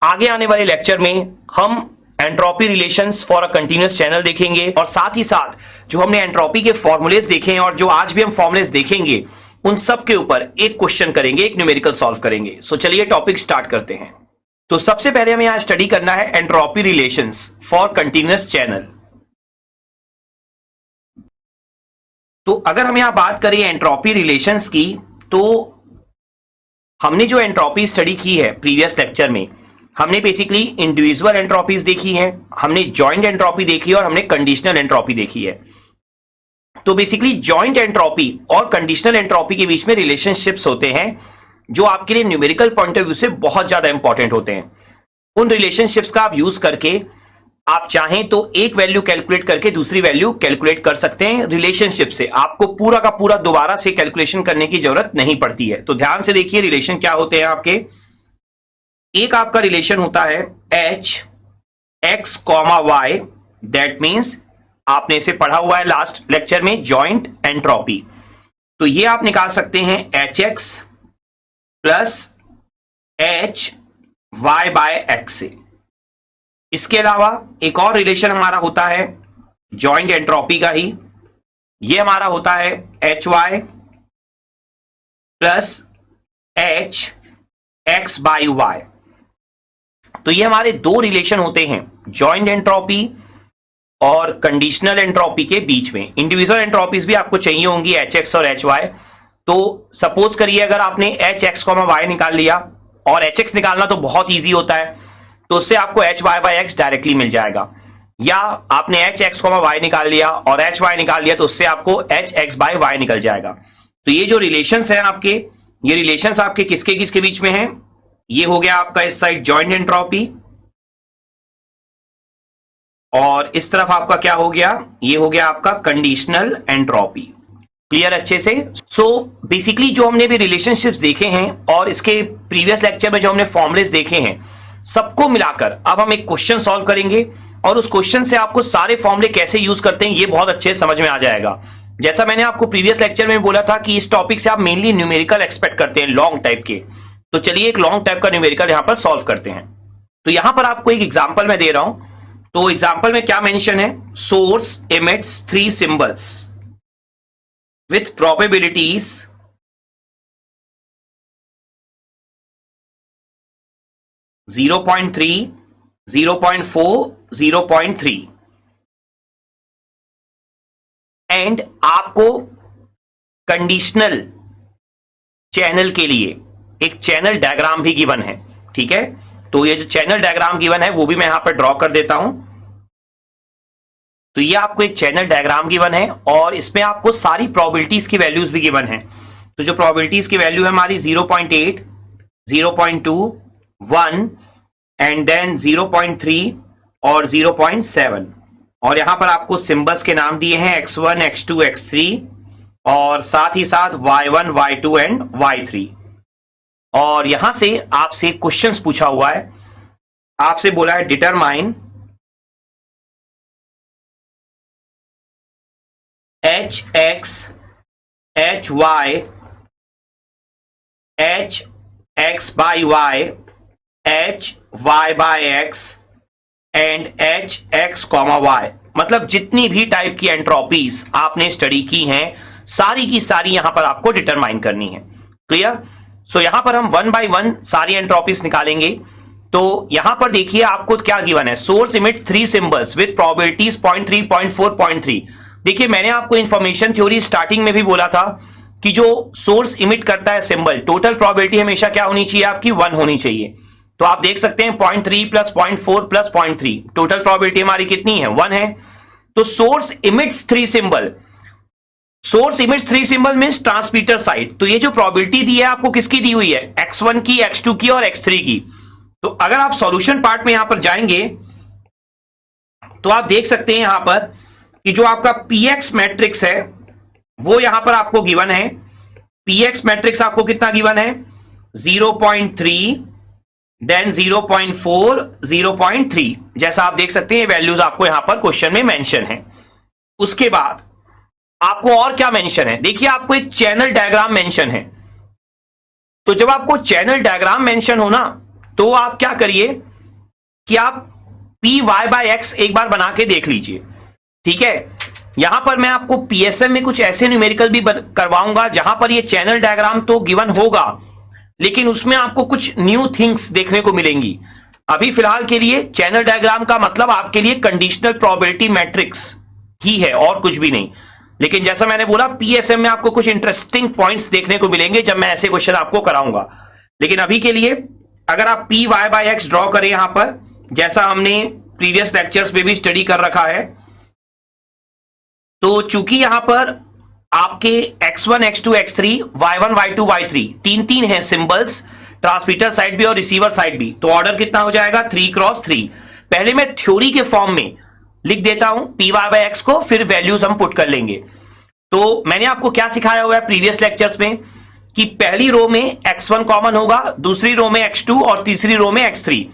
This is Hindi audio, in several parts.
आगे आने वाले लेक्चर में हम entropy relations for a continuous channel देखेंगे और साथ ही साथ जो हमने एंट्रोपी के फॉर्मूलेस देखे हैं और जो आज भी हम फॉर्मूलेस देखेंगे उन सब के ऊपर एक क्वेश्चन करेंगे, एक न्यूमेरिकल सॉल्व करेंगे। सो चलिए टॉपिक स्टार्ट करते हैं। तो सबसे पहले हमें यहां स्टडी करना है entropy relations for continuous channel. तो अगर हम यहां बात करें एंट्रोपी रिलेशंस की, तो हमने जो एंट्रोपी स्टडी की है प्रीवियस लेक्चर में, हमने बेसिकली इंडिविजुअल एंट्रोपीज देखी है, हमने जॉइंट एंट्रोपी देखी है और हमने कंडीशनल एंट्रोपी देखी है। तो बेसिकली जॉइंट एंट्रोपी और कंडीशनल एंट्रोपी के बीच में रिलेशनशिप्स होते हैं जो आपके लिए न्यूमेरिकल पॉइंट ऑफ व्यू से बहुत ज्यादा इंपॉर्टेंट होते हैं। उन रिलेशनशिप्स का आप यूज करके आप चाहें तो एक वैल्यू कैलकुलेट करके दूसरी वैल्यू कैलकुलेट कर सकते हैं। रिलेशनशिप से आपको पूरा का पूरा दोबारा से कैलकुलेशन करने की जरूरत नहीं पड़ती है। तो ध्यान से देखिए रिलेशन क्या होते हैं आपके। एक आपका रिलेशन होता है H X comma Y, that means आपने इसे पढ़ा हुआ है लास्ट लेक्चर में, जॉइंट एंट्रोपी। तो ये आप निकाल सकते हैं H X plus H Y by X से। इसके अलावा एक और रिलेशन हमारा होता है जॉइंट एंट्रोपी का ही, ये हमारा होता है H Y plus H X by Y. तो ये हमारे दो रिलेशन होते हैं जॉइंट एंट्रोपी और कंडीशनल एंट्रोपी के बीच में। इंडिविजुअल एंट्रोपीज भी आपको चाहिए होंगी एच एक्स और एच वाई। तो सपोज करिए अगर आपने एच एक्स कॉमा वाई निकाल लिया, और एच एक्स निकालना तो बहुत ईजी होता है, तो उससे आपको h y by x directly मिल जाएगा। या आपने एच एक्स कॉमा वाई निकाल लिया और एच वाई निकाल लिया, तो उससे आपको एच एक्स बाई वाई निकल जाएगा। तो ये जो रिलेशंस हैं आपके, ये रिलेशंस आपके किसके किसके बीच में हैं? ये हो गया आपका इस साइड जॉइंट एंट्रोपी, और इस तरफ आपका क्या हो गया? ये हो गया आपका कंडीशनल एंट्रोपी। क्लियर अच्छे से? सो बेसिकली जो हमने भी रिलेशनशिप्स देखे हैं और इसके प्रीवियस लेक्चर में जो हमने फॉर्मुलेस देखे हैं, सबको मिलाकर अब हम एक क्वेश्चन सॉल्व करेंगे और उस क्वेश्चन से आपको सारे फॉर्मूले कैसे यूज करते हैं ये बहुत अच्छे से समझ में आ जाएगा। जैसा मैंने आपको प्रीवियस लेक्चर में बोला था कि इस टॉपिक से आप मेनली न्यूमेरिकल एक्सपेक्ट करते हैं, लॉन्ग टाइप के। तो चलिए एक लॉन्ग टाइप का न्यूमेरिकल यहां पर सॉल्व करते हैं। तो यहां पर आपको एक एग्जांपल मैं दे रहा हूं। तो एग्जांपल में क्या मेंशन है? Source emits 3 symbols with probabilities 0.3, 0.4, 0.3 and आपको कंडीशनल चैनल के लिए एक चैनल डायग्राम भी गिवन है। ठीक है, तो ये जो चैनल डायग्राम गिवन है वो भी मैं यहां पर ड्रॉ कर देता हूं। तो ये आपको एक चैनल डायग्राम गिवन है और इसमें आपको सारी प्रोबेबिलिटीज की वैल्यूज भी गिवन है। तो जो प्रोबेबिलिटीज की वैल्यू है हमारी 0.8, 0.2, 1 एंड देन 0.3 और 0.7, और यहां पर आपको सिंबल्स के नाम दिए हैं x1, x2, x3 और साथ ही साथ y1, y2 एंड y3। और यहां से आपसे क्वेश्चंस पूछा हुआ है, आपसे बोला है determine H X, H Y, H X by Y, H Y by X and H X comma Y. मतलब जितनी भी टाइप की एंट्रोपीज आपने स्टडी की हैं, सारी की सारी यहां पर आपको डिटरमाइन करनी है। क्लियर? सो यहां पर हम 1 बाय 1 सारी एंट्रोपीज निकालेंगे। तो यहां पर देखिए आपको क्या गिवन है? Source emit 3 symbols with probabilities 0.3, 0.4, 0.3। देखिए मैंने आपको इंफॉर्मेशन थ्योरी स्टार्टिंग में भी बोला था कि जो सोर्स इमिट करता है सिंबल, टोटल प्रोबेबिलिटी हमेशा क्या होनी चाहिए? आपकी 1 होनी चाहिए। तो आप देख सकते हैं 0.3 प्लस 0.4 प्लस 0.3, टोटल प्रोबेबिलिटी हमारी कितनी है? 1 है। तो source emits 3 symbol, source emits 3 symbol means transmitter side. तो ये जो प्रोबेबिलिटी दी है आपको किसकी दी हुई है? x1 की, x2 की और x3 की। तो अगर आप सॉल्यूशन पार्ट में यहां पर जाएंगे तो आप देख सकते हैं यहां पर कि जो आपका px मैट्रिक्स है वो यहां पर आपको गिवन है। px मैट्रिक्स आपको कितना गिवन है? 0.3, देन 0.4, 0.3। जैसा आप देख सकते हैं वैल्यूज आपको यहां पर क्वेश्चन में मेंशन है। उसके बाद आपको और क्या मेंशन है? देखिए आपको एक चैनल डायग्राम मेंशन है। तो जब आपको चैनल डायग्राम मेंशन हो ना, तो आप क्या करिए, कि आप पी वाई बाय एक्स एक बार बना के देख लीजिए, ठीक है। यहां पर मैं आपको पीएसएम में कुछ ऐसे न्यूमेरिकल भी करवाऊंगा जहां पर ये चैनल डायग्राम तो गिवन होगा, लेकिन उसमें आपको कुछ न्यू थिंग्स देखने को मिलेंगी। अभी फिलहाल के लिए चैनल डायग्राम का मतलब आपके लिए कंडीशनल प्रोबेबिलिटी मैट्रिक्स ही है और कुछ भी नहीं। लेकिन जैसा मैंने बोला, पीएसएम में आपको कुछ इंटरेस्टिंग पॉइंट्स देखने को मिलेंगे जब मैं ऐसे क्वेश्चन आपको कराऊंगा। लेकिन अभी के लिए अगर आप P Y by X draw करें यहां पर, जैसा हमने प्रीवियस लेक्चर्स में भी स्टडी कर रखा है, तो चूंकि यहां पर आपके x1 x2 x3 y1 y2 y3 तीन तीन है सिंबल्स, ट्रांसमीटर साइड भी और रिसीवर साइड भी, तो ऑर्डर कितना हो जाएगा 3x3। पहले मैं थ्योरी के फॉर्म में लिख देता हूं पी वाई बाय एक्स को, फिर वैल्यूज हम पुट कर लेंगे। तो मैंने आपको क्या सिखाया हुआ है प्रीवियस लेक्चर्स में कि पहली रो में x1 कॉमन होगा, दूसरी रो में x2 और तीसरी रो में x3।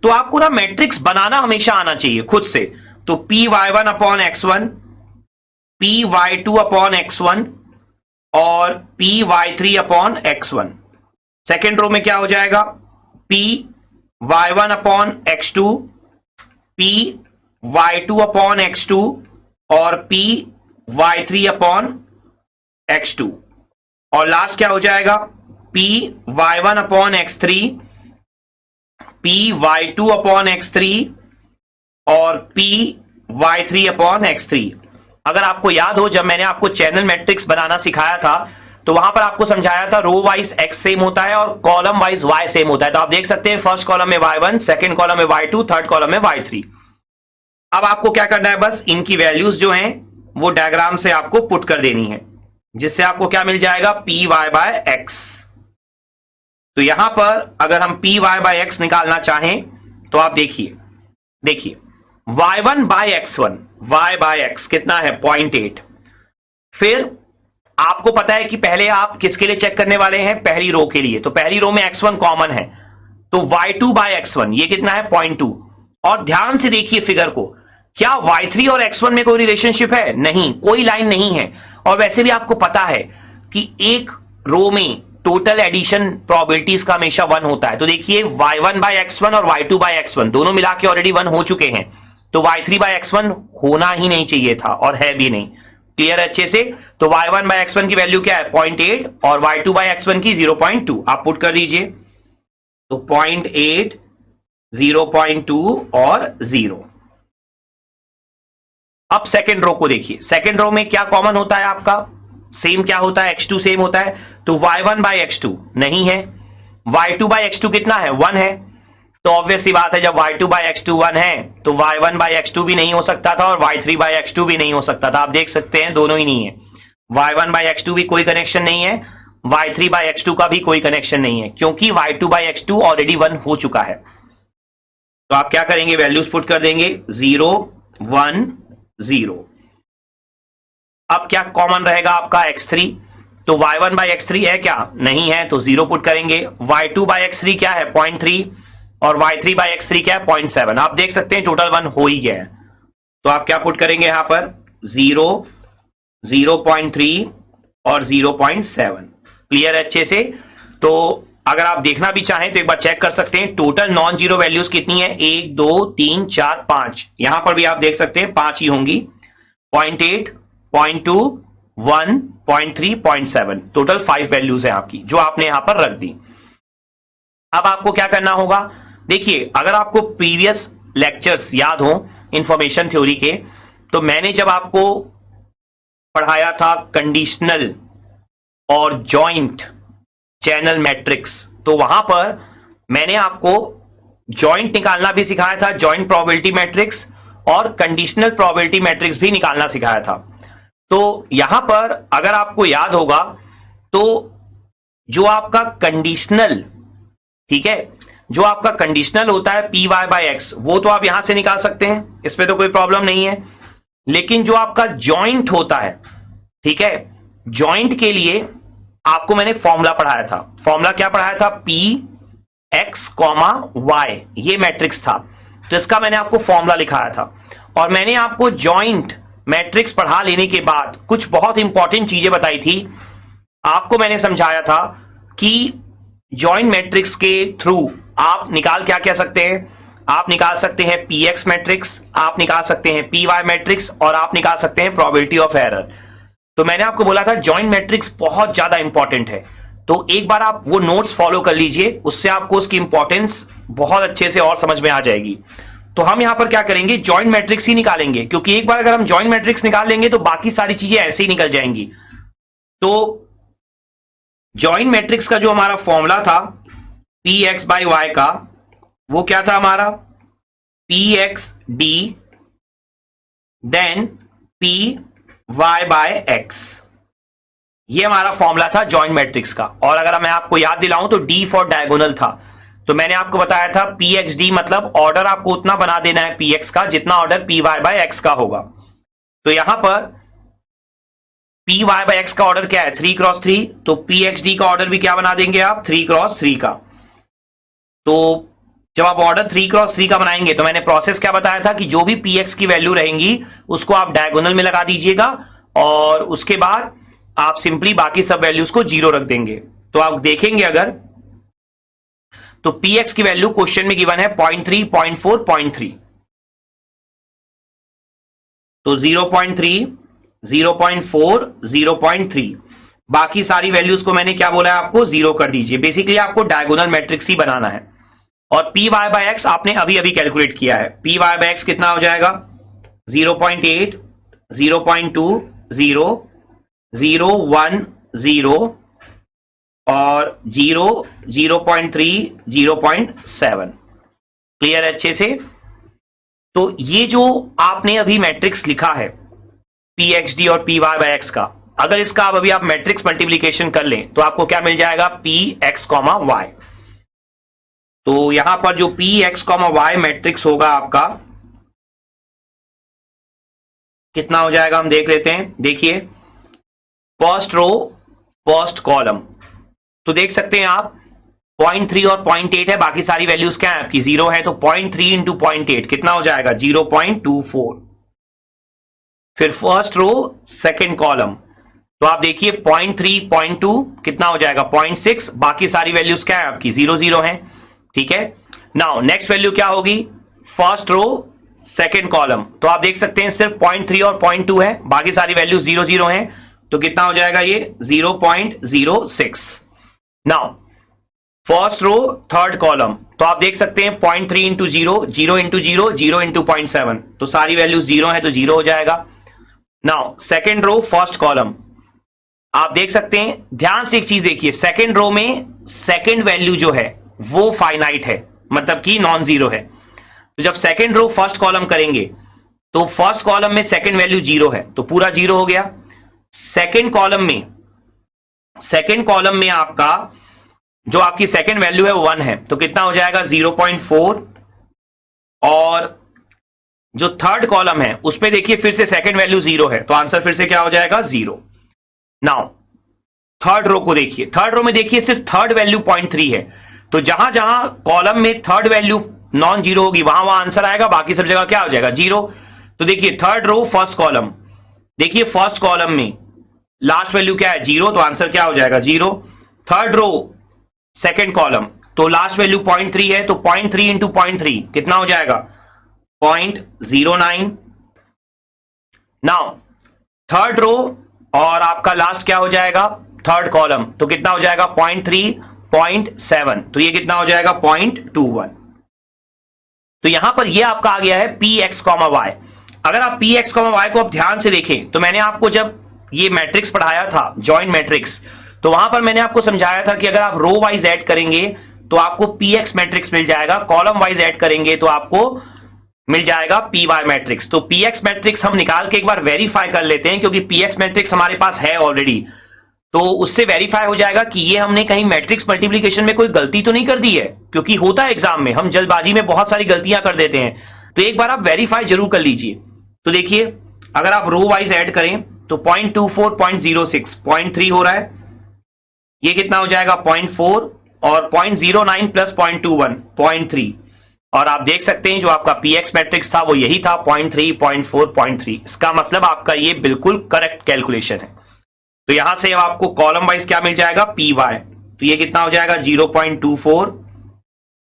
तो आपको ना मैट्रिक्स बनाना हमेशा आना चाहिए खुद से। तो P Y one upon x1, P Y two upon x1 और P Y three upon x1। Second row में क्या हो जाएगा, P Y one upon x2, P Y two upon x2 और P Y three upon x2। और लास्ट क्या हो जाएगा, P Y one upon x3, P Y two upon x3 और P Y three upon x3। अगर आपको याद हो, जब मैंने आपको चैनल मैट्रिक्स बनाना सिखाया था तो वहां पर आपको समझाया था रो वाइज x सेम होता है और कॉलम वाइज y सेम होता है। तो आप देख सकते हैं फर्स्ट कॉलम में y1, सेकंड कॉलम में y2, थर्ड कॉलम में y3। अब आपको क्या करना है, बस इनकी वैल्यूज जो हैं वो डायग्राम से आपको पुट कर देनी है, जिससे आपको क्या मिल जाएगा, पी वाई बाय एक्स। तो यहां पर अगर हम पी वाई बाय एक्स निकालना चाहें तो आप देखिए y1 bye x1, y bye x कितना है 0.8। फिर आपको पता है कि पहले आप किसके लिए चेक करने वाले हैं, पहली रो के लिए। तो पहली रो में x1 कॉमन है, तो y2 बाय x1 ये कितना है 0.2। और ध्यान से देखिए फिगर को, क्या y3 और x1 में कोई रिलेशनशिप है? नहीं, कोई लाइन नहीं है। और वैसे भी आपको पता है कि एक रो में टोटल एडिशन प्रोबेबिलिटीज का हमेशा 1 होता है। तो देखिए y1 बाय x1 और y2 बाय x1 दोनों मिला के ऑलरेडी 1 हो चुके हैं, तो y3 बाय x1 होना ही नहीं चाहिए था और है भी नहीं। क्लियर है अच्छे से? तो y1 बाय x1 की वैल्यू क्या है 0.8 और y2 बाय x1 की 0.2। आप पुट कर दीजिए, तो 0.8, 0.2 और 0। अब सेकेंड रो को देखिए, सेकेंड रो में क्या कॉमन होता है आपका, सेम क्या होता है, x2 सेम होता है। तो y1 बाय x2 नहीं है, y2 बाय x2 कितना है 1 है। तो ऑब्वियस सी बात है, जब y2 बाय x2 1 है तो y1 बाय x2 भी नहीं हो सकता था और y3 बाय x2 भी नहीं हो सकता था। आप देख सकते हैं दोनों ही नहीं है, y1 बाय x2 भी कोई कनेक्शन नहीं है, y3 बाय x2 का भी कोई कनेक्शन नहीं है, क्योंकि y2 बाय x2 ऑलरेडी 1 हो चुका है। तो आप क्या करेंगे, वैल्यूज पुट कर देंगे 0 1 0। अब क्या कॉमन रहेगा आपका x3, तो y1 बाय x3 है क्या, नहीं है, तो 0 पुट करेंगे। y2 बाय x3 क्या है 0.3 और y3 बाय x3 क्या है 0.7। आप देख सकते हैं टोटल 1 हो ही गया है। तो आप क्या पुट करेंगे यहां पर 0, 0.3 और 0.7। क्लियर है अच्छे से? तो अगर आप देखना भी चाहें तो एक बार चेक कर सकते हैं टोटल नॉन जीरो वैल्यूज कितनी है, 1 2 3 4 5। यहां पर भी आप देख सकते हैं 5 ही होंगी, 0.8, 0.2, 1, 0.3, 0.7। टोटल 5 वैल्यूज है आपकी जो आपने यहां पर रख दी। अब आपको क्या करना होगा, देखिए अगर आपको प्रीवियस लेक्चर्स याद हो इंफॉर्मेशन थ्योरी के, तो मैंने जब आपको पढ़ाया था कंडीशनल और जॉइंट चैनल मैट्रिक्स, तो वहां पर मैंने आपको जॉइंट निकालना भी सिखाया था, जॉइंट प्रोबेबिलिटी मैट्रिक्स, और कंडीशनल प्रोबेबिलिटी मैट्रिक्स भी निकालना सिखाया था। तो यहां पर अगर आपको याद होगा तो जो आपका कंडीशनल, ठीक है, जो आपका कंडीशनल होता है पी वाई बाय एक्स, वो तो आप यहां से निकाल सकते हैं, इस पे तो कोई प्रॉब्लम नहीं है। लेकिन जो आपका जॉइंट होता है, ठीक है, जॉइंट के लिए आपको मैंने फॉर्मूला पढ़ाया था। फॉर्मूला क्या पढ़ाया था, पी एक्स कॉमा वाई, ये मैट्रिक्स था, तो इसका मैंने आपको फॉर्मूला लिखाया था। और मैंने आपको जॉइंट मैट्रिक्स पढ़ा लेने के बाद कुछ बहुत इंपॉर्टेंट चीजें बताई थी। आपको मैंने समझाया था कि जॉइंट मैट्रिक्स के थ्रू आप निकाल क्या कह सकते हैं, आप निकाल सकते हैं पी एक्स मैट्रिक्स, आप निकाल सकते हैं पी वाई मैट्रिक्स, और आप निकाल सकते हैं प्रोबेबिलिटी ऑफ एरर। तो मैंने आपको बोला था जॉइंट मैट्रिक्स बहुत ज्यादा इंपॉर्टेंट है, तो एक बार आप वो नोट्स फॉलो कर लीजिए, उससे आपको उसकी इंपॉर्टेंस बहुत अच्छे से और समझ में आ जाएगी। तो हम यहां पर क्या करेंगे, जॉइंट मैट्रिक्स ही निकालेंगे, क्योंकि एक बार अगर हम जॉइंट मैट्रिक्स निकाल लेंगे तो बाकी सारी चीजें ऐसे ही निकल जाएंगी। तो जॉइंट मैट्रिक्स का जो हमारा फॉर्मूला था पी एक्स बाई वाई का, वो क्या था हमारा, P X D then P Y by X. ये हमारा फॉर्मूला था जॉइंट मैट्रिक्स का। और अगर मैं आपको याद दिलाऊं तो डी फॉर डायगोनल था। तो मैंने आपको बताया था पी एक्स डी मतलब ऑर्डर आपको उतना बना देना है पी एक्स का जितना order P Y by X का होगा। तो यहां पर पी वाई बाय एक्स का ऑर्डर क्या है, 3x3, तो पी एक्स डी का ऑर्डर भी क्या बना देंगे आप, 3x3 का। तो जब आप ऑर्डर 3x3 का बनाएंगे तो मैंने प्रोसेस क्या बताया था कि जो भी पी एक्स की वैल्यू रहेंगी उसको आप डायगोनल में लगा दीजिएगा, और उसके बाद आप सिंपली बाकी सब वैल्यूज को 0 रख देंगे। तो आप देखेंगे अगर तो पी एक्स की वैल्यू क्वेश्चन में गिवन है 0.3, 0.4, 0.3, तो 0.3, 0.4, 0.3, बाकी सारी वैल्यूज को मैंने क्या बोला है आपको, 0 कर दीजिए। बेसिकली आपको डायगोनल मैट्रिक्स ही बनाना है। और पी वाई बाय एक्स आपने अभी अभी कैलकुलेट किया है, पी वाई बाय एक्स कितना हो जाएगा, 0.8, 0.2, 0, 0, 1, 0 और 0, 0.3, 0.7। क्लियर है अच्छे से। तो ये जो आपने अभी मैट्रिक्स लिखा है पी एक्स डी और पी वाई बाय एक्स का, अगर इसका आप अभी आप मैट्रिक्स मल्टीप्लीकेशन कर लें तो आपको क्या मिल जाएगा, पी एक्स कॉमा वाई। तो यहां पर जो P X comma Y matrix होगा आपका कितना हो जाएगा, हम देख लेते हैं। देखिए फर्स्ट रो फर्स्ट कॉलम, तो देख सकते हैं आप 0.3 और 0.8 है, बाकी सारी वैल्यूज क्या है आपकी 0 है, तो 0.3 इंटू 0.8 कितना हो जाएगा, 0.24। फिर फर्स्ट रो सेकेंड कॉलम, तो आप देखिए 0.3, 0.2 कितना हो जाएगा 0.6, बाकी सारी वैल्यूज क्या है आपकी 0, 0 है। ठीक है, नाउ नेक्स्ट वैल्यू क्या होगी, फर्स्ट रो सेकेंड कॉलम, तो आप देख सकते हैं सिर्फ 0.3 और 0.2 है, बाकी सारी वैल्यू 0, 0 है, तो कितना हो जाएगा ये 0.06। Now first row third column, तो आप देख सकते हैं 0.3 इंटू 0, 0 इंटू 0, 0 इंटू 0.7, तो सारी वैल्यू 0 है तो 0 हो जाएगा। Now second row first column, आप देख सकते हैं, ध्यान से एक चीज देखिए, सेकेंड रो में सेकेंड वैल्यू जो है वो फाइनाइट है, मतलब कि नॉन जीरो है। तो जब सेकेंड रो फर्स्ट कॉलम करेंगे तो फर्स्ट कॉलम में सेकेंड वैल्यू 0 है तो पूरा 0 हो गया। सेकेंड कॉलम में आपका जो आपकी सेकेंड वैल्यू है वो 1 है, तो कितना हो जाएगा 0.4। और जो थर्ड कॉलम है उस पे देखिए फिर से सेकेंड वैल्यू 0 है, तो आंसर फिर से क्या हो जाएगा 0। नाउ थर्ड रो को देखिए, थर्ड रो में देखिए सिर्फ थर्ड वैल्यू 0.3 है, तो जहां जहां कॉलम में थर्ड वैल्यू नॉन जीरो होगी वहां वहां आंसर आएगा, बाकी सब जगह क्या हो जाएगा 0। तो देखिए थर्ड रो फर्स्ट कॉलम, देखिए फर्स्ट कॉलम में लास्ट वैल्यू क्या है 0, तो आंसर क्या हो जाएगा 0। थर्ड रो सेकेंड कॉलम, तो लास्ट वैल्यू 0.3 है, तो 0.3 इंटू 0.3 कितना हो जाएगा 0.09। नाउ थर्ड रो और आपका लास्ट क्या हो जाएगा थर्ड कॉलम, तो कितना हो जाएगा 0.3, 0.7, तो ये कितना हो जाएगा 0.21। तो यहां पर ये आपका आ गया है पी एक्स कॉमा वाई। अगर आप पी एक्स कॉमा वाई को आप ध्यान से देखें तो मैंने आपको जब ये मैट्रिक्स पढ़ाया था जॉइंट मैट्रिक्स, तो वहां पर मैंने आपको समझाया था कि अगर आप रो वाइज ऐड करेंगे तो आपको पी एक्स मैट्रिक्स मिल जाएगा, कॉलम वाइज ऐड करेंगे तो आपको मिल जाएगा पी वाई मैट्रिक्स। तो पी एक्स मैट्रिक्स हम निकाल के एक बार वेरीफाई कर लेते हैं, क्योंकि पी एक्स मैट्रिक्स हमारे पास है ऑलरेडी, तो उससे वेरीफाई हो जाएगा कि ये हमने कहीं मैट्रिक्स मल्टीप्लिकेशन में कोई गलती तो नहीं कर दी है, क्योंकि होता है एग्जाम में हम जल्दबाजी में बहुत सारी गलतियां कर देते हैं, तो एक बार आप वेरीफाई जरूर कर लीजिए। तो देखिए अगर आप रो वाइज ऐड करें तो 0.24, 0.06, 0.3 हो रहा है, ये कितना हो जाएगा 0.4, और 0.09 प्लस 0.21, 0.3, और आप देख सकते हैं जो आपका पी एक्स मैट्रिक्स था वो यही था 0.3, 0.4, 0.3। इसका मतलब आपका ये बिल्कुल करेक्ट कैलकुलेशन है। तो यहां से अब आपको कॉलम वाइज क्या मिल जाएगा पी वाई, तो ये कितना हो जाएगा 0.24,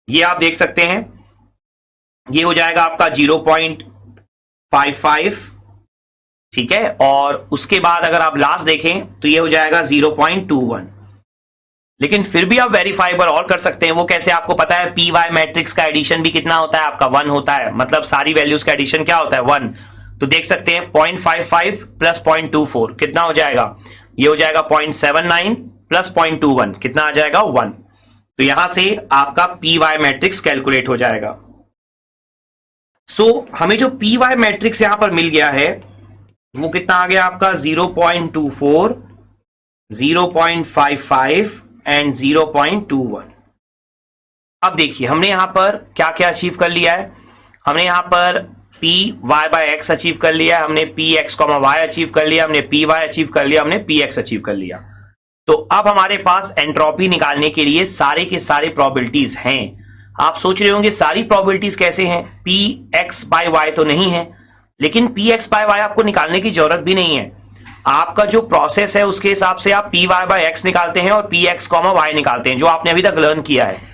ये आप देख सकते हैं ये हो जाएगा आपका 0.55, ठीक है। और उसके बाद अगर आप लास्ट देखें तो ये हो जाएगा 0.21। लेकिन फिर भी आप वेरीफाइबर और कर सकते हैं। वो कैसे, आपको पता है पी वाई मैट्रिक्स का एडिशन भी कितना होता है आपका, 1 होता है। मतलब सारी वैल्यूज का एडिशन क्या होता है, 1। तो देख सकते हैं 0.55 प्लस 0.24 कितना हो जाएगा, ये हो जाएगा 0.79 प्लस 0.21 कितना आ जाएगा, 1। तो यहां से आपका पी वाई मैट्रिक्स कैलकुलेट हो जाएगा। सो हमें जो पी वाई मैट्रिक्स यहां पर मिल गया है वो कितना आ गया आपका, 0.24, 0.55 एंड 0.21। अब देखिए हमने यहां पर क्या क्या अचीव कर लिया है। हमने यहां पर P Y by X achieve कर लिया, हमने P X comma Y achieve कर लिया, हमने पी वाई अचीव कर लिया, हमने पी एक्स अचीव कर लिया। तो अब हमारे पास एंट्रोपी निकालने के लिए सारे के सारे प्रोबेबिलिटीज हैं। आप सोच रहे होंगे सारी प्रोबेबिलिटीज कैसे हैं, पी एक्स बाय वाई तो नहीं है। लेकिन पी एक्स बाय वाई आपको निकालने की जरूरत भी नहीं है। आपका जो प्रोसेस है उसके हिसाब से आप पी वाई बाय एक्स निकालते हैं और पी एक्स कॉमा वाई निकालते हैं, जो आपने अभी तक लर्न किया है।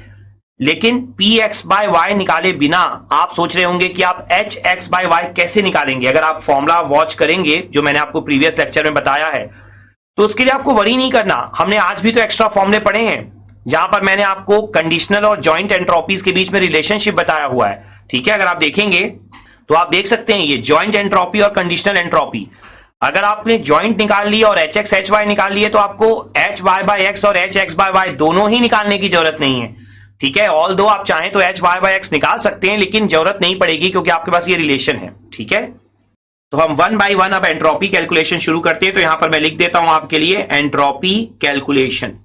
लेकिन पी एक्स बाय वाई निकाले बिना आप सोच रहे होंगे कि आप एच एक्स बाय वाई कैसे निकालेंगे। अगर आप फॉर्मूला वॉच करेंगे जो मैंने आपको प्रीवियस लेक्चर में बताया है, तो उसके लिए आपको वरी नहीं करना। हमने आज भी तो एक्स्ट्रा फॉर्मूले पढ़े हैं जहां पर मैंने आपको कंडीशनल और जॉइंट एंट्रोपीज के बीच में रिलेशनशिप बताया हुआ है, ठीक है। अगर आप देखेंगे तो आप देख सकते हैं ये जॉइंट एंट्रोपी और कंडीशनल एंट्रोपी। अगर आपने जॉइंट निकाल लिया और एच एक्स एच वाई निकाल लिए तो आपको एच वाई बाय एक्स और एच एक्स बाय वाई दोनों ही निकालने की जरूरत नहीं है, ठीक है। ऑल दो आप चाहें तो एच वाई बाय एक्स निकाल सकते हैं, लेकिन जरूरत नहीं पड़ेगी क्योंकि आपके पास ये रिलेशन है, ठीक है। तो हम 1 बाय 1 अब एंट्रोपी कैलकुलेशन शुरू करते हैं। तो यहां पर मैं लिख देता हूं आपके लिए एंट्रोपी कैलकुलेशन।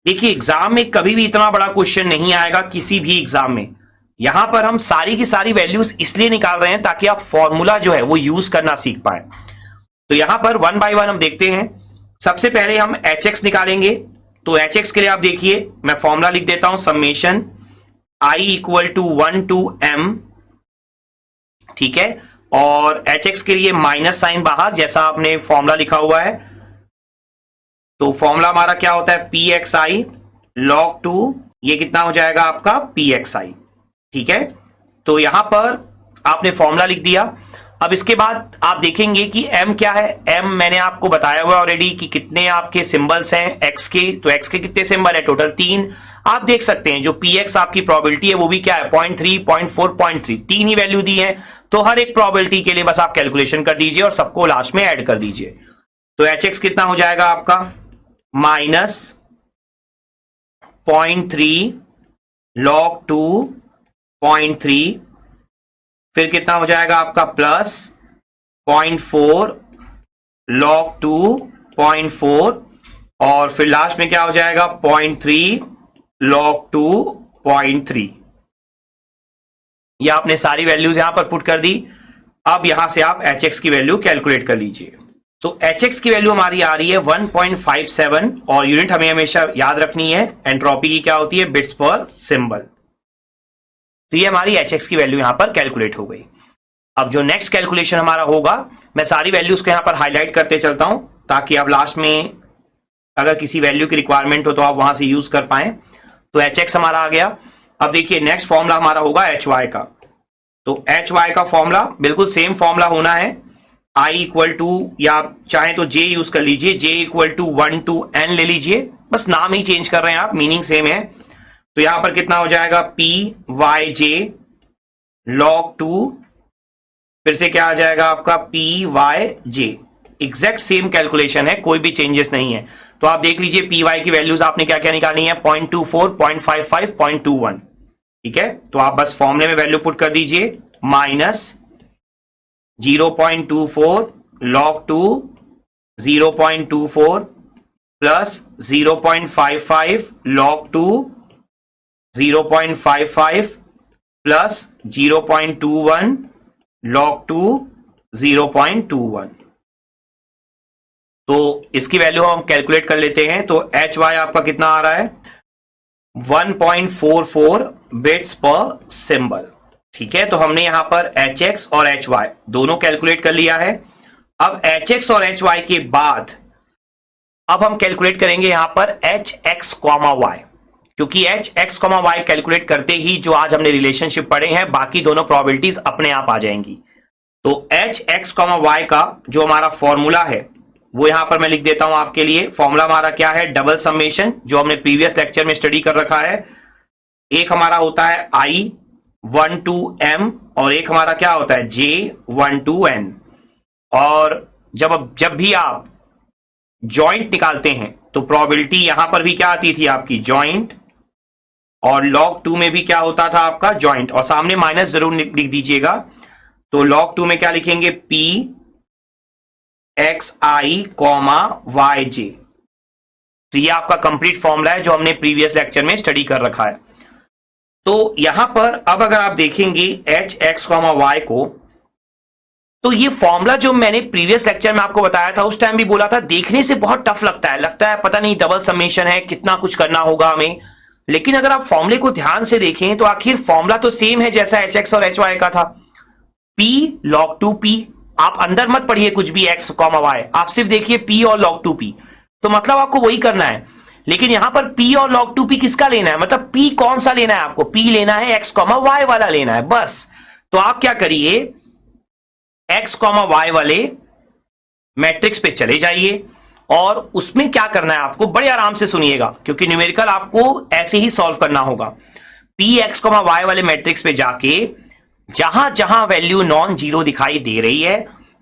देखिए एग्जाम में कभी भी इतना बड़ा क्वेश्चन नहीं आएगा, किसी भी एग्जाम में। यहां पर हम सारी की सारी वैल्यूज इसलिए निकाल रहे हैं ताकि आप फॉर्मूला जो है वो यूज करना सीख पाए। तो यहां पर 1 बाय 1 हम देखते हैं। सबसे पहले हम एच एक्स निकालेंगे। तो एच एक्स के लिए आप देखिए मैं फॉर्मूला लिख देता हूं, summation I equal to 1 to m, ठीक है। और एच एक्स के लिए माइनस साइन बाहर, जैसा आपने फॉर्मूला लिखा हुआ है। तो फॉर्मूला हमारा क्या होता है, पी एक्स आई लॉग 2, ये कितना हो जाएगा आपका पी एक्स आई, ठीक है। तो यहां पर आपने फॉर्मूला लिख दिया। अब इसके बाद आप देखेंगे कि m क्या है। m मैंने आपको बताया हुआ ऑलरेडी कि कितने आपके सिंबल्स हैं x के। तो x के कितने सिंबल है, टोटल 3। आप देख सकते हैं जो px आपकी प्रोबेबिलिटी है वो भी क्या है, 0.3, 0.4, 0.3, 3 ही वैल्यू दी है। तो हर एक प्रोबेबिलिटी के लिए बस आप कैलकुलेशन कर दीजिए और सबको लास्ट में ऐड कर दीजिए। तो hx कितना हो जाएगा आपका, माइनस 0.3 log 2 0.3, फिर कितना हो जाएगा आपका प्लस 0.4 log 2 0.4, और फिर लास्ट में क्या हो जाएगा 0.3 log 2 0.3। ये आपने सारी वैल्यूज यहां पर पुट कर दी। अब यहां से आप एच एक्स की वैल्यू कैलकुलेट कर लीजिए। तो एच एक्स की वैल्यू हमारी आ रही है 1.57, और यूनिट हमें हमेशा याद रखनी है एंट्रोपी की क्या होती है, बिट्स पर सिंबल। तो ये हमारी एच एक्स की वैल्यू यहां पर कैलकुलेट हो गई। अब जो नेक्स्ट कैलकुलेशन हमारा होगा, मैं सारी वैल्यूज को यहां पर हाईलाइट करते चलता हूं ताकि आप लास्ट में अगर किसी वैल्यू की रिक्वायरमेंट हो तो आप वहां से यूज कर पाए। तो एच एक्स हमारा आ गया। अब देखिए नेक्स्ट फॉर्मूला हमारा होगा एच वाई का। तो एच वाई का फॉर्मूला बिल्कुल सेम फॉर्मूला होना है, आई इक्वल टू, या चाहे तो जे यूज कर लीजिए, J equal to 1 to n ले लीजिए, बस नाम ही चेंज कर रहे हैं आप, मीनिंग सेम है। तो यहां पर कितना हो जाएगा, पी वाई जे लॉग 2, फिर से क्या आ जाएगा आपका पी वाई जे। एग्जैक्ट सेम कैलकुलेशन है, कोई भी चेंजेस नहीं है। तो आप देख लीजिए पी वाई की वैल्यूज आपने क्या क्या निकालनी है, 0.24, 0.55, 0.21, ठीक है। तो आप बस फॉर्मूले में वैल्यू पुट कर दीजिए, minus 0.24 log 2 0.24 plus 0.55 log 2 0.55 plus 0.21 log 2 0.21। तो इसकी वैल्यू हम कैलकुलेट कर लेते हैं। तो एच वाई आपका कितना आ रहा है, 1.44 बिट्स पर सिंबल, ठीक है। तो हमने यहां पर एच एक्स और एच वाई दोनों कैलकुलेट कर लिया है। अब एच एक्स और एच वाई के बाद अब हम कैलकुलेट करेंगे यहां पर एच एक्स कॉमा वाई। क्योंकि H X comma Y calculate करते ही जो आज हमने रिलेशनशिप पढ़े हैं बाकी दोनों प्रोबेबिलिटीज अपने आप आ जाएंगी। तो एच एक्स कॉमा वाई का जो हमारा फॉर्मूला है वो यहां पर मैं लिख देता हूं आपके लिए। फॉर्मूला हमारा क्या है, डबल समेशन, जो हमने प्रीवियस लेक्चर में स्टडी कर रखा है। एक हमारा होता है आई 1 to m और एक हमारा क्या होता है j 1 to n। और जब भी आप जॉइंट निकालते हैं तो प्रोबेबिलिटी यहां पर भी क्या आती थी आपकी जॉइंट, और log 2 में भी क्या होता था आपका जॉइंट, और सामने माइनस जरूर लिख दीजिएगा। तो log 2 में क्या लिखेंगे p x i comma y j। तो ये आपका कंप्लीट फॉर्मूला है जो हमने प्रीवियस लेक्चर में स्टडी कर रखा है। तो यहां पर अब अगर आप देखेंगे एच एक्स कॉमा वाई को, तो ये फॉर्मूला जो मैंने प्रीवियस लेक्चर में आपको बताया था उस टाइम भी बोला था देखने से बहुत टफ लगता है पता नहीं डबल समेशन है, कितना कुछ करना होगा हमें। लेकिन अगर आप फॉर्मूले को ध्यान से देखें तो आखिर फॉर्मूला तो सेम है जैसा एच एक्स और एच वाई का था, p log 2p। आप अंदर मत पढ़िए कुछ भी एक्स कॉमा वाई, आप सिर्फ देखिए p और log 2p, तो मतलब आपको वही करना है। लेकिन यहां पर p और log 2p किसका लेना है, मतलब p कौन सा लेना है आपको, p लेना है x कॉमा वाई वाला लेना है बस। तो आप क्या करिए x कॉमा वाई वाले मैट्रिक्स पे चले जाइए और उसमें क्या करना है आपको, बड़े आराम से सुनिएगा क्योंकि न्यूमेरिकल आपको ऐसे ही सॉल्व करना होगा। p x कॉमा वाई वाले मैट्रिक्स पे जाके जहां जहां वैल्यू नॉन जीरो दिखाई दे रही है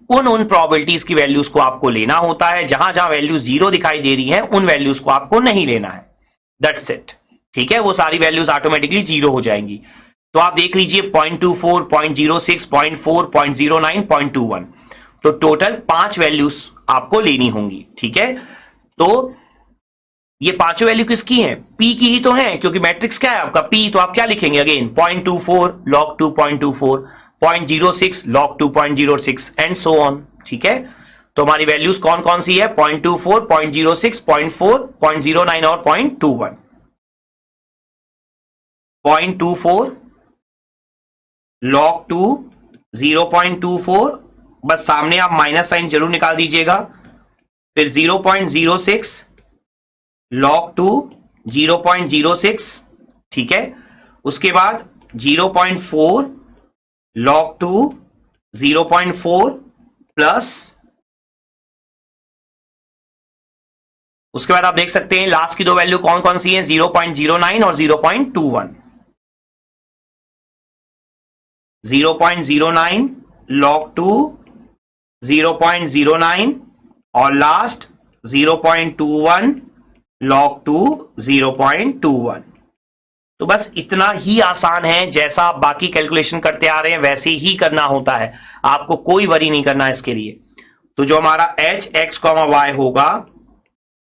उन प्रोबेबिलिटीज की वैल्यूज को आपको लेना होता है, जहां जहां वैल्यूज जीरो दिखाई दे रही हैं उन वैल्यूज को आपको नहीं लेना है। दैट्स इट, ठीक है, वो सारी वैल्यूज ऑटोमेटिकली जीरो हो जाएंगी। तो आप देख लीजिए 0.24, 0.06, 0.4, 0.09, 0.21, तो टोटल 5 वैल्यूज आपको लेनी होंगी, ठीक है। तो ये पांचों वैल्यू किसकी हैं, p की ही तो हैं, क्योंकि मैट्रिक्स क्या है आपका p, तो आप क्या लिखेंगे again 0.24 log 2 0.24, 0.06 log 2 0.06 and so on, ठीक है। तो हमारी वैल्यूज कौन कौन सी है 0.24, 0.06, 0.4, 0.09 और 0.21। 0.24 log 2 0.24, बस सामने आप माइनस साइन जरूर निकाल दीजिएगा। फिर 0.06 log 2 0.06, ठीक है। उसके बाद 0.4 log 2 0.4 प्लस, उसके बाद आप देख सकते हैं लास्ट की दो वैल्यू कौन कौन सी हैं 0.09 और 0.21। 0.09 log 2 0.09 और लास्ट 0.21 log 2 0.21। तो बस इतना ही आसान है, जैसा आप बाकी कैलकुलेशन करते आ रहे हैं वैसे ही करना होता है, आपको कोई वरी नहीं करना है इसके लिए। तो जो हमारा एच एक्स कॉमा वाई होगा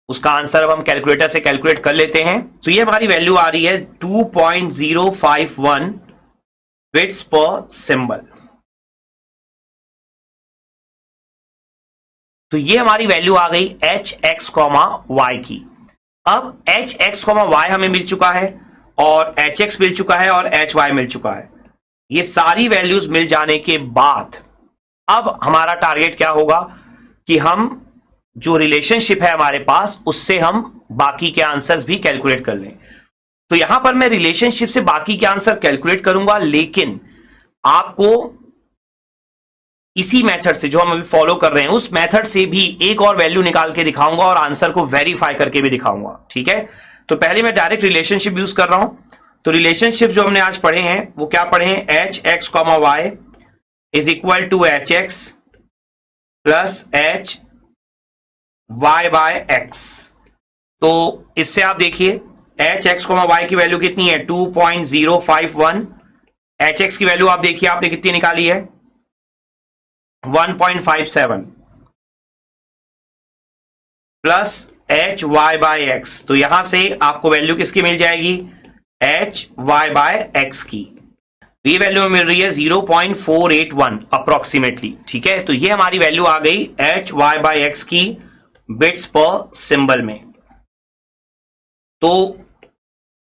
उसका आंसर अब हम कैलकुलेटर से कैलकुलेट कर लेते हैं। तो ये हमारी वैल्यू आ रही है 2.051 बिट्स पर सिंबल। तो ये हमारी वैल्यू आ गई एच एक्स कॉमा वाई की। अब एच एक्स कॉमा वाई हमें मिल चुका है और एच एक्स मिल चुका है और एच वाई मिल चुका है। ये सारी वैल्यूज मिल जाने के बाद अब हमारा टारगेट क्या होगा कि हम जो रिलेशनशिप है हमारे पास उससे हम बाकी के आंसर्स भी कैलकुलेट कर लें। तो यहां पर मैं रिलेशनशिप से बाकी के आंसर कैलकुलेट करूंगा, लेकिन आपको इसी मेथड से जो हम अभी फॉलो कर रहे हैं उस मेथड से भी एक और वैल्यू निकाल के दिखाऊंगा और आंसर को वेरीफाई करके भी दिखाऊंगा, ठीक है। तो पहले मैं डायरेक्ट रिलेशनशिप यूज कर रहा हूं। तो रिलेशनशिप जो हमने आज पढ़े हैं वो क्या पढ़े हैं, H X comma Y is equal to H X plus H Y by X. तो इससे आप देखिए एच एक्स कॉमा वाई की वैल्यू कितनी है 2.051, एच एक्स की वैल्यू आप देखिए आपने कितनी निकाली है 1.57 plus H Y by X. तो यहां से आपको वैल्यू किसकी मिल जाएगी एच वाई बाय एक्स की। ये वैल्यू मिल रही है 0.481 अप्रोक्सीमेटली, ठीक है। तो ये हमारी वैल्यू आ गई एच वाई बाय एक्स की बिट्स पर सिंबल में। तो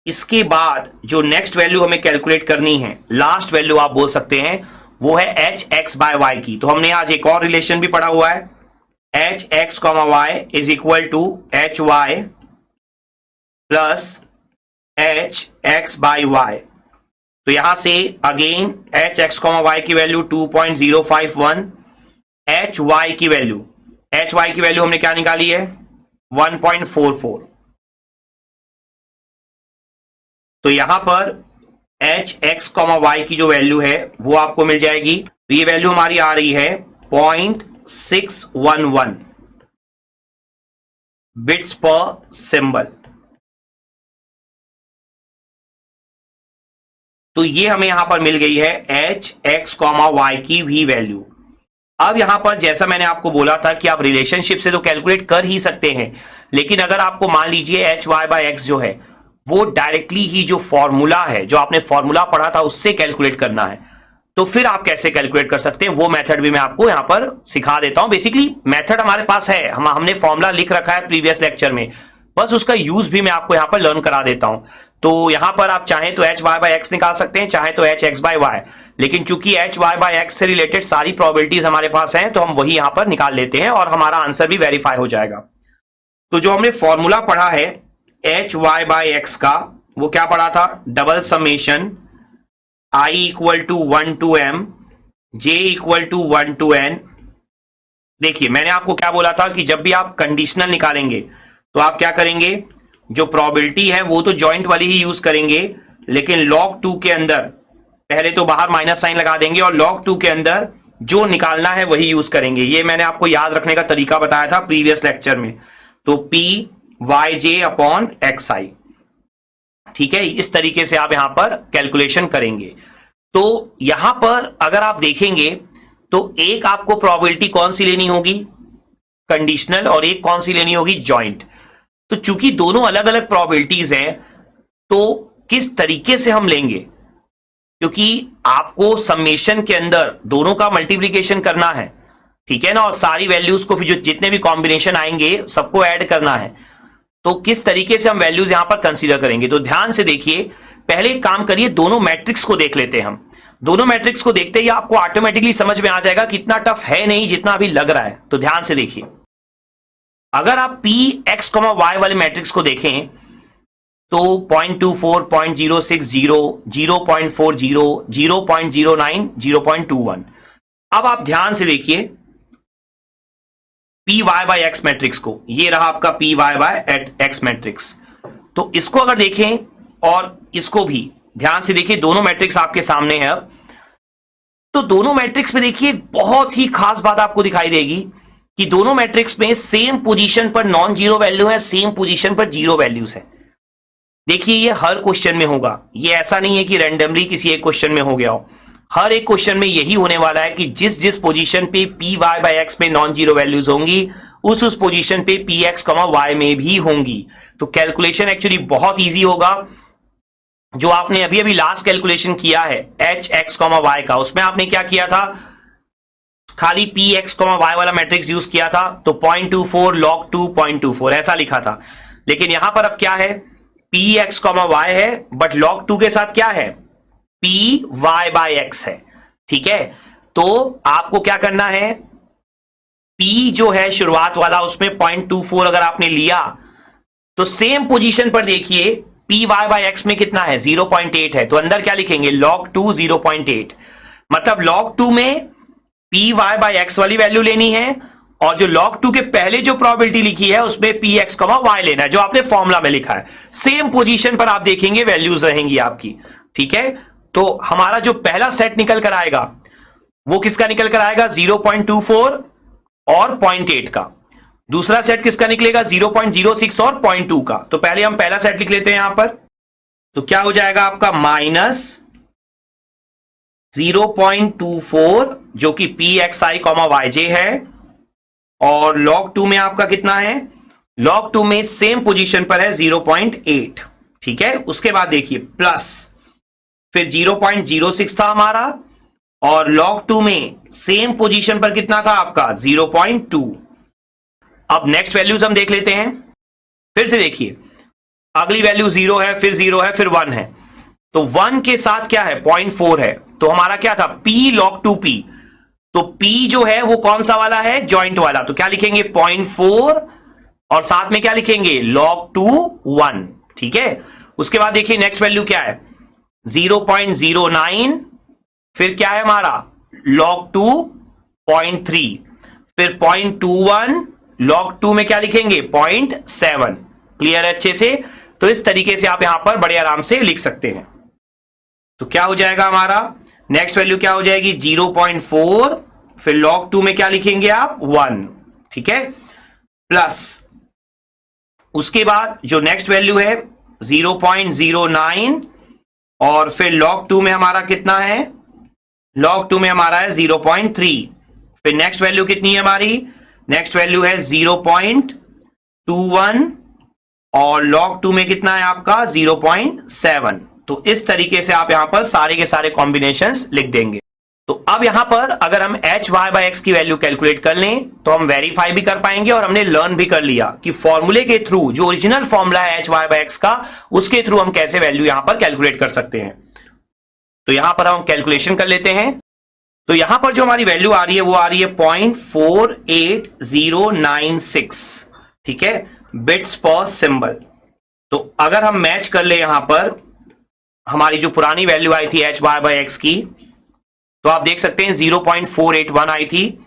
इसके बाद जो नेक्स्ट वैल्यू हमें कैलकुलेट करनी है, लास्ट वैल्यू आप बोल सकते हैं, वो है एच एक्स बाय वाई की। तो हमने आज एक और रिलेशन भी पढ़ा हुआ है, H X comma Y is equal to H Y plus H X by Y. तो यहां से again H X comma Y की वैल्यू 2.051, एच वाई की वैल्यू हमने क्या निकाली है 1.44। तो यहां पर एच एक्स कॉमा वाई की जो वैल्यू है वो आपको मिल जाएगी। तो ये वैल्यू हमारी आ रही है 0.611 बिट्स पर सिंबल। तो ये हमें यहां पर मिल गई है एच एक्स कॉमा वाई की भी वैल्यू। अब यहां पर जैसा मैंने आपको बोला था कि आप रिलेशनशिप से तो कैलकुलेट कर ही सकते हैं, लेकिन अगर आपको मान लीजिए एच वाई बाई एक्स जो है वो डायरेक्टली ही जो फॉर्मूला है, जो आपने फॉर्मूला पढ़ा था उससे कैलकुलेट करना है, तो फिर आप कैसे कैलकुलेट कर सकते हैं वो मेथड भी मैं आपको यहां पर सिखा देता हूं। बेसिकली मेथड हमारे पास है, हमने फॉर्मूला लिख रखा है प्रीवियस लेक्चर में, बस उसका यूज भी मैं आपको यहां पर लर्न करा देता हूं। तो यहां पर आप चाहें तो एच वाई बाई एक्स निकाल सकते हैं, चाहे तो एच एक्स बाई वाई, लेकिन चूंकि एच वाई बाई एक्स से रिलेटेड सारी प्रोबेबिलिटीज हमारे पास हैं तो हम वही यहां पर निकाल लेते हैं और हमारा आंसर भी वेरीफाई हो जाएगा। तो जो हमने फॉर्मूला पढ़ा है एच वाई बाई एक्स का वो क्या पढ़ा था, double summation i equal to 1 to m j equal to 1 to n। देखिए मैंने आपको क्या बोला था कि जब भी आप कंडीशनल निकालेंगे तो आप क्या करेंगे, जो प्रोबेबिलिटी है वो तो जॉइंट वाली ही यूज करेंगे, लेकिन log 2 के अंदर पहले तो बाहर माइनस साइन लगा देंगे और log 2 के अंदर जो निकालना है वही यूज करेंगे। ये मैंने आपको याद रखने का तरीका बताया था प्रीवियस लेक्चर में। तो p y j upon x i, ठीक है, इस तरीके से आप यहां पर कैलकुलेशन करेंगे। तो यहां पर अगर आप देखेंगे तो एक आपको प्रोबेबिलिटी कौन सी लेनी होगी, कंडीशनल, और एक कौन सी लेनी होगी, जॉइंट। तो चूंकि दोनों अलग अलग प्रोबेबिलिटीज हैं तो किस तरीके से हम लेंगे, क्योंकि आपको समेशन के अंदर दोनों का मल्टीप्लीकेशन करना है, ठीक है ना, और सारी वैल्यूज को फिर जो जितने भी कॉम्बिनेशन आएंगे सबको ऐड करना है। तो किस तरीके से हम वैल्यूज यहां पर कंसीडर करेंगे, तो ध्यान से देखिए। पहले एक काम करिए, दोनों मैट्रिक्स को देख लेते हैं हम। दोनों मैट्रिक्स को देखते ही आपको ऑटोमेटिकली समझ में आ जाएगा कि इतना टफ है नहीं जितना अभी लग रहा है। तो ध्यान से देखिए, अगर आप पी एक्स कॉमा वाई वाले मैट्रिक्स को देखें तो 0.24, 0.060, 0.40, 0.09, 0.21। अब आप ध्यान से देखिए P Y by X matrix को, ये रहा आपका P Y by X matrix. तो इसको अगर देखें और इसको भी ध्यान से देखिए, दोनों मैट्रिक्स आपके सामने है। अब तो दोनों मैट्रिक्स में देखिए बहुत ही खास बात आपको दिखाई देगी कि दोनों मैट्रिक्स में सेम पोजीशन पर नॉन जीरो वैल्यू है, सेम पोजीशन पर जीरो वैल्यूज है। देखिए ये हर क्वेश्चन में होगा, ये ऐसा नहीं है कि रैंडमली किसी एक क्वेश्चन में हो गया हो। हर एक क्वेश्चन में यही होने वाला है कि जिस जिस पोजीशन पे पी वाई बाई एक्स में नॉन जीरो वैल्यूज होंगी उस पोजीशन पे पी एक्स कॉमा वाई में भी होंगी। तो कैलकुलेशन एक्चुअली बहुत इजी होगा। जो आपने अभी अभी लास्ट कैलकुलेशन किया है एच एक्स कॉमा वाई का, उसमें आपने क्या किया था, खाली पी एक्स कॉमा वाई वाला मैट्रिक्स यूज किया था, तो 0.24 log 2 0.24 ऐसा लिखा था। लेकिन यहां पर अब क्या है, पी एक्स कॉमा वाई है बट log 2 के साथ क्या है, पी वाई बाई एक्स है, ठीक है। तो आपको क्या करना है, पी जो है शुरुआत वाला उसमें 0.24 अगर आपने लिया तो सेम पोजीशन पर देखिए पी वाई बाई एक्स में कितना है, 0.8 है, तो अंदर क्या लिखेंगे, log 2 0.8। मतलब log 2 में पी वाई बाई एक्स वाली वैल्यू लेनी है और जो log 2 के पहले जो प्रोबेबिलिटी लिखी है उसमें पी एक्स कॉमा वाई लेना है, जो आपने फॉर्मूला में लिखा है। सेम पोजीशन पर आप देखेंगे वैल्यूज रहेंगी आपकी, ठीक है। तो हमारा जो पहला सेट निकल कर आएगा वो किसका निकल कर आएगा, 0.24 और 0.8 का। दूसरा सेट किसका निकलेगा, 0.06 और 0.2 का। तो पहले हम पहला सेट लिख लेते हैं यहां पर। तो क्या हो जाएगा आपका, माइनस 0.24 जो कि पी एक्स आई कॉमा वाई जे है, और log 2 में आपका कितना है, log 2 में सेम पोजीशन पर है 0.8, ठीक है। उसके बाद देखिए प्लस फिर 0.06 था हमारा, और log 2 में सेम पोजीशन पर कितना था आपका, 0.2। अब नेक्स्ट वैल्यूज हम देख लेते हैं। फिर से देखिए अगली वैल्यू 0 है, फिर 0 है, फिर 1 है। तो 1 के साथ क्या है, 0.4 है। तो हमारा क्या था, p log 2p। तो p जो है वो कौन सा वाला है, जॉइंट वाला। तो क्या लिखेंगे, 0.4 और साथ में क्या लिखेंगे, log 2 1, ठीक है। उसके बाद देखिए नेक्स्ट वैल्यू क्या है 0.09, फिर क्या है हमारा log 2 0.3, फिर 0.21, log 2 में क्या लिखेंगे 0.7। क्लियर है अच्छे से? तो इस तरीके से आप यहां पर बड़े आराम से लिख सकते हैं। तो क्या हो जाएगा हमारा नेक्स्ट वैल्यू क्या हो जाएगी 0.4, फिर log 2 में क्या लिखेंगे आप 1, ठीक है, प्लस उसके बाद जो नेक्स्ट वैल्यू है 0.09 और फिर log 2 में हमारा कितना है, log 2 में हमारा है 0.3, फिर नेक्स्ट वैल्यू कितनी है हमारी, नेक्स्ट वैल्यू है 0.21 और log 2 में कितना है आपका 0.7। तो इस तरीके से आप यहां पर सारे के सारे कॉम्बिनेशंस लिख देंगे। तो अब यहां पर अगर हम एच वाई बाई एक्स की वैल्यू कैलकुलेट कर लें तो हम वेरीफाई भी कर पाएंगे और हमने लर्न भी कर लिया कि फॉर्मूले के थ्रू जो ओरिजिनल फॉर्मूला है एच वाई बाई एक्स का उसके थ्रू हम कैसे वैल्यू यहां पर कैलकुलेट कर सकते हैं। तो यहां पर हम कैलकुलेशन कर लेते हैं। तो यहां पर जो हमारी वैल्यू आ रही है वो आ रही है 0.48096, ठीक है, बिट्स पर सिंबल। तो अगर हम मैच कर ले यहां पर हमारी जो पुरानी वैल्यू आई थी एच वाई बाई एक्स की, तो आप देख सकते हैं 0.481 आई थी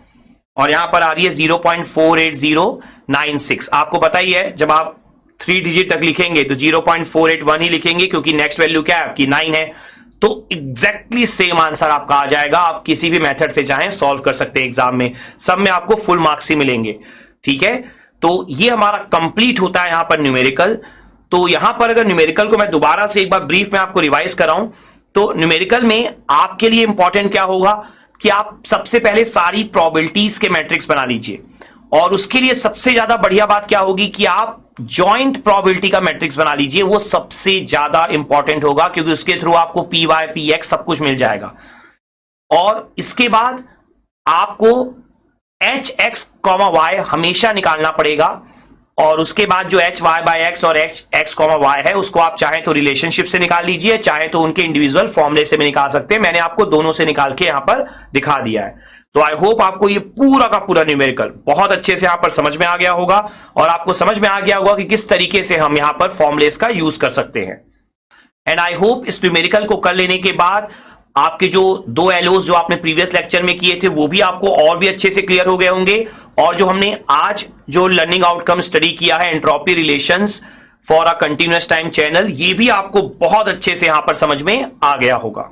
और यहां पर आ रही है 0.48096। आपको पता ही है जब आप 3 डिजिट तक लिखेंगे तो 0.481 ही लिखेंगे क्योंकि नेक्स्ट वैल्यू क्या है आपकी 9 है। तो एग्जैक्टली सेम आंसर आपका आ जाएगा। आप किसी भी मेथड से चाहें सॉल्व कर सकते हैं एग्जाम में, सब में आपको फुल मार्क्स ही मिलेंगे, ठीक है। तो ये हमारा कंप्लीट होता है यहां पर न्यूमेरिकल। तो यहां पर अगर न्यूमेरिकल को मैं दोबारा से एक बार ब्रीफ में आपको रिवाइज कराऊं तो न्यूमेरिकल में आपके लिए इंपॉर्टेंट क्या होगा कि आप सबसे पहले सारी प्रोबेबिलिटीज के मैट्रिक्स बना लीजिए और उसके लिए सबसे ज्यादा बढ़िया बात क्या होगी कि आप जॉइंट प्रोबेबिलिटी का मैट्रिक्स बना लीजिए। वो सबसे ज्यादा इंपॉर्टेंट होगा क्योंकि उसके थ्रू आपको पी वाई पी एक्स सब कुछ मिल जाएगा। और इसके बाद आपको एच एक्स कॉमा वाई हमेशा निकालना पड़ेगा और उसके बाद जो एच वाई बाई एक्स और एच एक्स कॉमा वाई है उसको आप चाहें तो रिलेशनशिप से निकाल लीजिए, चाहे तो उनके इंडिविजुअल फॉर्मूले से भी निकाल सकते हैं। मैंने आपको दोनों से निकाल के यहां पर दिखा दिया है। तो आई होप आपको ये पूरा का पूरा न्यूमेरिकल बहुत अच्छे से यहां पर समझ में आ गया होगा और आपको समझ में आ गया होगा कि किस तरीके से हम यहां पर फॉर्मूलेस का यूज कर सकते हैं। एंड आई होप इस न्यूमेरिकल को कर लेने के बाद आपके जो 2 एलओस जो आपने प्रीवियस लेक्चर में किए थे वो भी आपको और भी अच्छे से क्लियर हो गए होंगे और जो हमने आज जो लर्निंग आउटकम स्टडी किया है entropy relations for a continuous time channel, ये भी आपको बहुत अच्छे से यहां पर समझ में आ गया होगा।